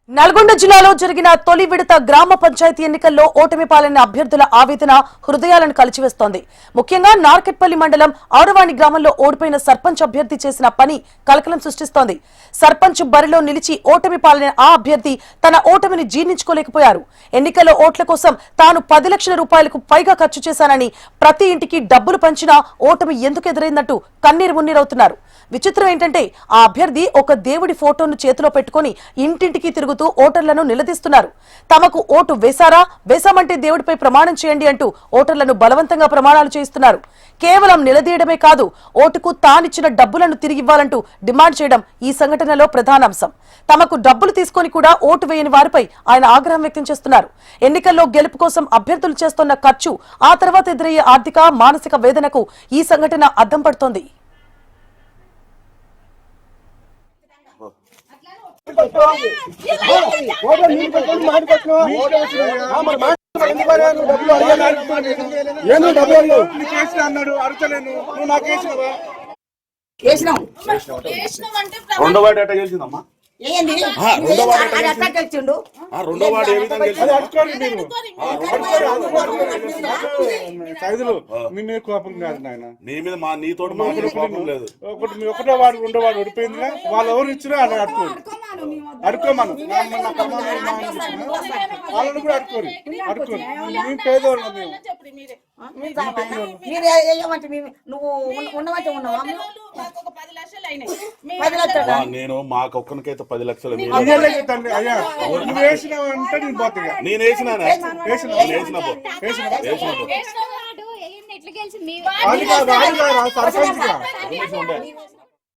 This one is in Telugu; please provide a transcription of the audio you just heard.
నల్గొండ జిల్లాలో జరిగిన తొలి విడత గ్రామ పంచాయతీ ఎన్నికల్లో ఓటమి పాలైన అభ్యర్థుల ఆవేదన హృదయాలను కలిచివేస్తోంది. ముఖ్యంగా నార్కెట్పల్లి మండలం ఆరవాణి గ్రామంలో ఓడిపోయిన సర్పంచ్ అభ్యర్థి చేసిన పని కలకలం సృష్టిస్తోంది. సర్పంచ్ బరిలో నిలిచి ఓటమి పాలైన ఆ అభ్యర్థి తన ఓటమిని జీర్ణించుకోలేకపోయారు. ఎన్నికల్లో ఓట్ల కోసం తాను 10 లక్షల రూపాయలకు పైగా ఖర్చు చేశానని, ప్రతి ఇంటికి డబ్బులు పంచినా ఓటమి ఎందుకు ఎదురైందంటూ కన్నీరు మున్నీరవుతున్నారు. విచిత్రం ఏంటంటే ఆ అభ్యర్థి ఒక దేవుడి ఫోటోను చేతిలో పెట్టుకుని ఇంటింటికి తిరుగుతూ ఓటర్లను నిలదీస్తున్నారు. తమకు ఓటు వేశామంటే దేవుడిపై ప్రమాణం చేయండి అంటూ ఓటర్లను బలవంతంగా ప్రమాణాలు చేయిస్తున్నారు. కేవలం నిలదీయడమే కాదు, ఓటుకు తానిచ్చిన డబ్బులను తిరిగివ్వాలంటూ డిమాండ్ చేయడం ఈ సంఘటనలో ప్రధాన అంశం. తమకు డబ్బులు తీసుకొని కూడా ఓటు వేయని వారిపై ఆయన ఆగ్రహం వ్యక్తం చేస్తున్నారు. ఎన్నికల్లో గెలుపు కోసం అభ్యర్థులు చేస్తున్న ఖర్చు, ఆ తర్వాత ఎదురయ్యే ఆర్థిక మానసిక వేదనకు ఈ సంఘటన అద్దం పడుతోంది. రెండో వాడు ఎట్లా గెలిచిందమ్మా? రెండో వాడు ఏ విధంగా మీ మీద కోపం కాదు నాయన, నీ మీద నీతో కోపం లేదు. ఒకటో వాడు రెండో వాడు ఓడిపోయిందిగా, వాళ్ళు ఎవరు ఇచ్చినా అలా అడుకోమను వాళ్ళని కూడా అడుకోరు మేము పేదవాళ్ళం. నేను మాకొక్కనికైతే 10 లక్షలు అయ్యా నువ్వు వేసినావు అంటే నేను పోతా. నేను వేసిన సర్పంచ్